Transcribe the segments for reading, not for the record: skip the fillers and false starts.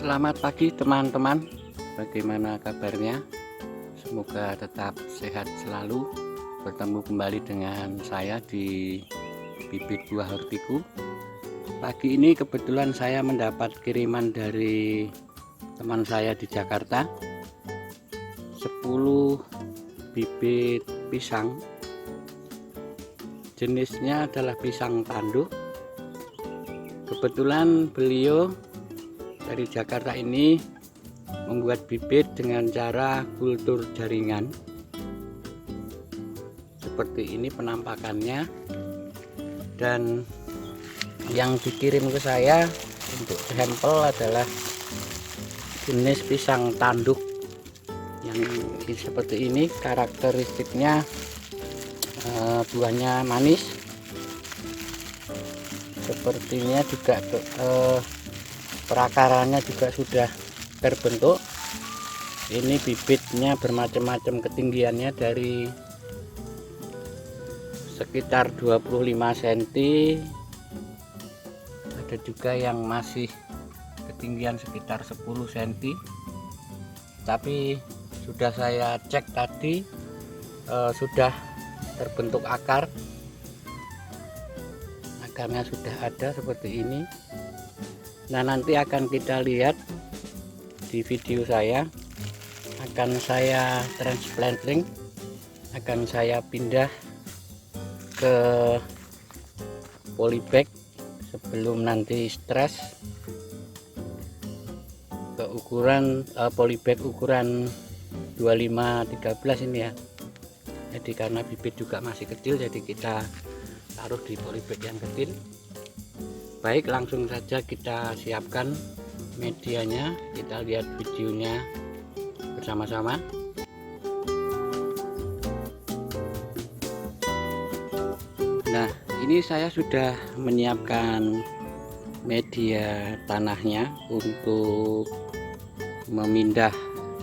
Selamat pagi teman-teman, bagaimana kabarnya? Semoga tetap sehat selalu. Bertemu kembali dengan saya di bibit buah hortiku. Pagi ini kebetulan saya mendapat kiriman dari teman saya di Jakarta, 10 bibit pisang. Jenisnya adalah pisang tanduk. Kebetulan beliau dari Jakarta ini membuat bibit dengan cara kultur jaringan. Seperti ini penampakannya, dan yang dikirim ke saya untuk sampel adalah jenis pisang tanduk yang seperti ini. Karakteristiknya buahnya manis, sepertinya juga perakarannya juga sudah terbentuk. Ini bibitnya bermacam-macam ketinggiannya, dari sekitar 25 cm, ada juga yang masih ketinggian sekitar 10 cm. Tapi sudah saya cek tadi, sudah terbentuk akarnya sudah ada seperti ini. Nah, nanti akan kita lihat di video saya. Akan saya transplanting, akan saya pindah ke polybag sebelum nanti stres, ke ukuran polybag ukuran 25-13 ini ya. Jadi karena bibit juga masih kecil, jadi kita taruh di polybag yang kecil. Baik, langsung saja kita siapkan medianya, kita lihat videonya bersama-sama. Nah, ini saya sudah menyiapkan media tanahnya untuk memindah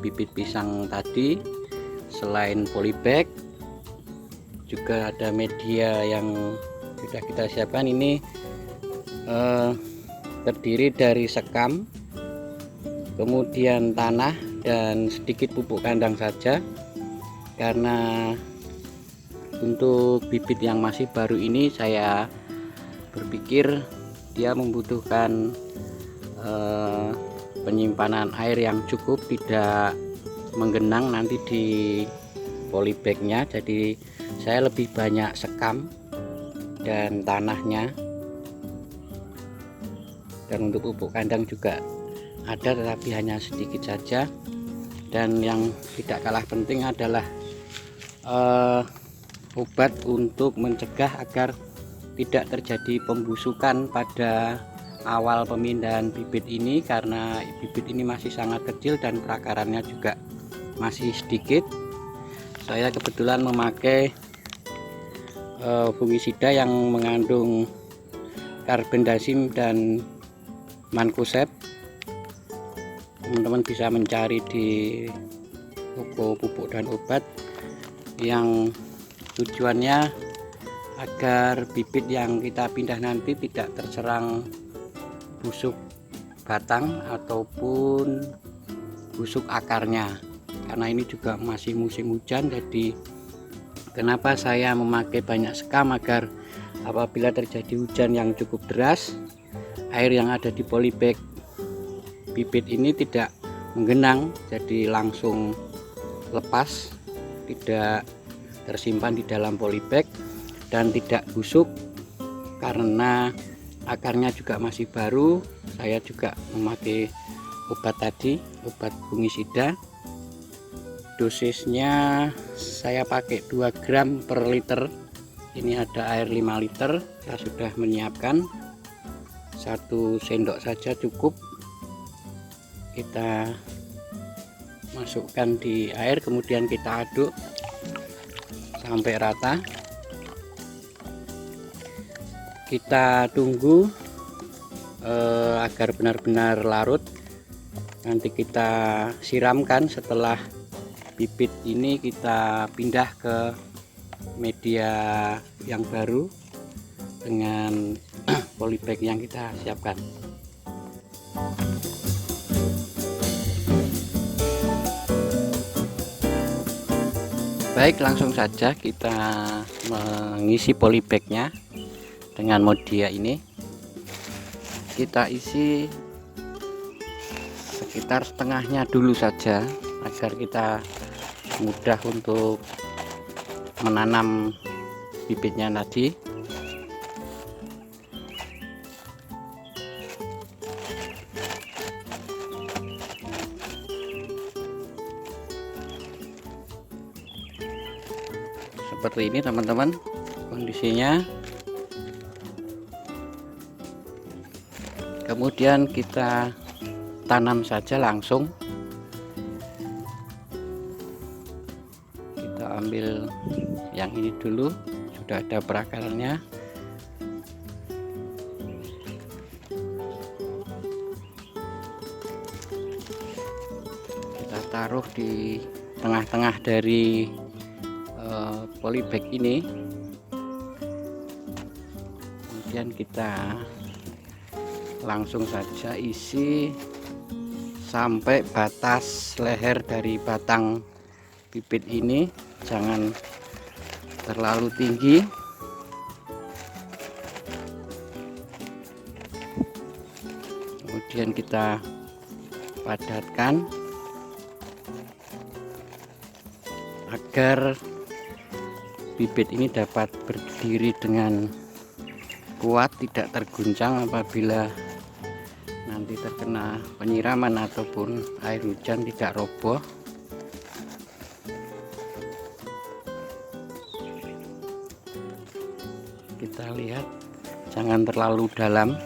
bibit pisang tadi. Selain polybag, juga ada media yang sudah kita siapkan. Ini terdiri dari sekam, kemudian tanah, dan sedikit pupuk kandang saja. Karena untuk bibit yang masih baru ini, saya berpikir dia membutuhkan penyimpanan air yang cukup, tidak menggenang nanti di polybagnya. Jadi saya lebih banyak sekam dan tanahnya, dan untuk pupuk kandang juga ada, tetapi hanya sedikit saja. Dan yang tidak kalah penting adalah obat untuk mencegah agar tidak terjadi pembusukan pada awal pemindahan bibit ini, karena bibit ini masih sangat kecil dan perakarannya juga masih sedikit. Saya kebetulan memakai fungisida yang mengandung carbendazim dan mancozeb. Teman-teman bisa mencari di toko pupuk dan obat, yang tujuannya agar bibit yang kita pindah nanti tidak terserang busuk batang ataupun busuk akarnya. Karena ini juga masih musim hujan, jadi kenapa saya memakai banyak sekam, agar apabila terjadi hujan yang cukup deras, air yang ada di polybag bibit ini tidak menggenang, jadi langsung lepas, tidak tersimpan di dalam polybag, dan tidak busuk. Karena akarnya juga masih baru, saya juga memakai obat tadi, obat fungisida. Dosisnya saya pakai 2 gram per liter. Ini ada air 5 liter. Saya sudah menyiapkan 1 sendok saja cukup. Kita masukkan di air, kemudian kita aduk sampai rata. Kita tunggu agar benar-benar larut. Nanti kita siramkan setelah bibit ini kita pindah ke media yang baru dengan polybag yang kita siapkan. Baik, langsung saja kita mengisi polybagnya dengan media ini. Kita isi sekitar setengahnya dulu saja agar kita mudah untuk menanam bibitnya tadi. Seperti ini teman-teman kondisinya. Kemudian kita tanam saja langsung. Kita ambil yang ini dulu, sudah ada perakarannya. Kita taruh di tengah-tengah dari polybag ini. Kemudian kita langsung saja isi sampai batas leher dari batang bibit ini, jangan terlalu tinggi. Kemudian kita padatkan agar bibit ini dapat berdiri dengan kuat, tidak terguncang apabila nanti terkena penyiraman ataupun air hujan, tidak roboh. Kita lihat jangan terlalu dalam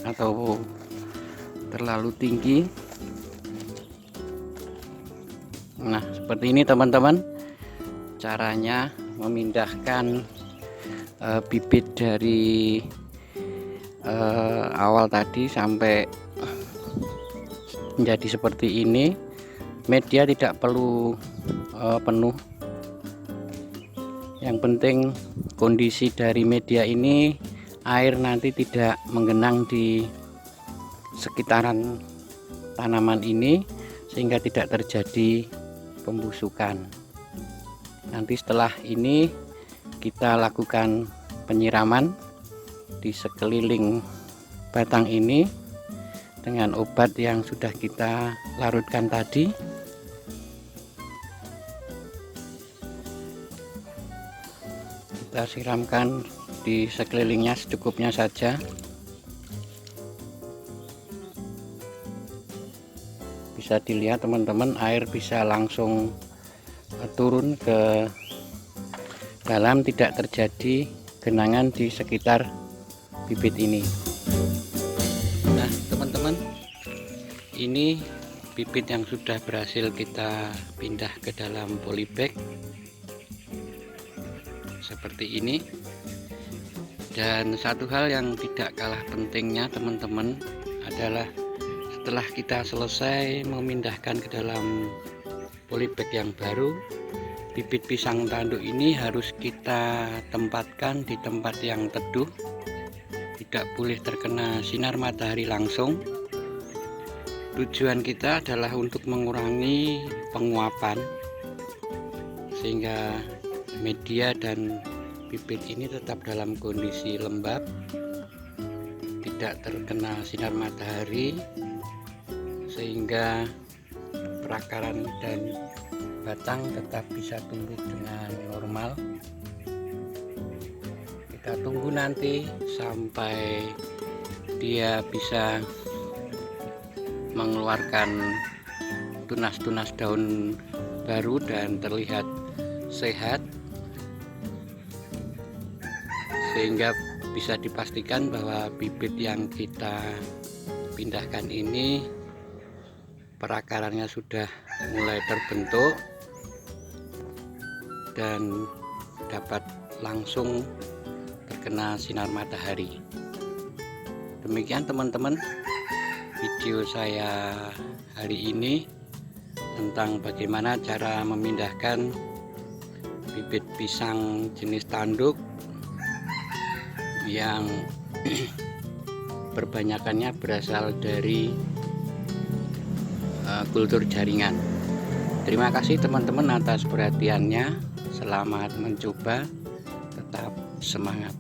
atau terlalu tinggi. Nah, seperti ini teman-teman caranya memindahkan bibit dari awal tadi sampai menjadi seperti ini. Media tidak perlu penuh, yang penting kondisi dari media ini air nanti tidak menggenang di sekitaran tanaman ini sehingga tidak terjadi pembusukan. Nanti setelah ini kita lakukan penyiraman di sekeliling batang ini dengan obat yang sudah kita larutkan tadi. Kita siramkan di sekelilingnya secukupnya saja. Bisa dilihat teman-teman, air bisa langsung turun ke dalam, tidak terjadi genangan di sekitar bibit ini. Nah teman-teman, ini bibit yang sudah berhasil kita pindah ke dalam polybag seperti ini. Dan satu hal yang tidak kalah pentingnya teman-teman adalah setelah kita selesai memindahkan ke dalam polybag yang baru, bibit pisang tanduk ini harus kita tempatkan di tempat yang teduh, tidak boleh terkena sinar matahari langsung. Tujuan kita adalah untuk mengurangi penguapan sehingga media dan bibit ini tetap dalam kondisi lembab, tidak terkena sinar matahari, sehingga perakaran dan batang tetap bisa tumbuh dengan normal. Kita tunggu nanti sampai dia bisa mengeluarkan tunas-tunas daun baru dan terlihat sehat, sehingga bisa dipastikan bahwa bibit yang kita pindahkan ini perakarannya sudah mulai terbentuk dan dapat langsung terkena sinar matahari. Demikian teman-teman video saya hari ini tentang bagaimana cara memindahkan bibit pisang jenis tanduk yang perbanyakannya berasal dari kultur jaringan. Terima kasih teman-teman atas perhatiannya. Selamat mencoba, tetap semangat.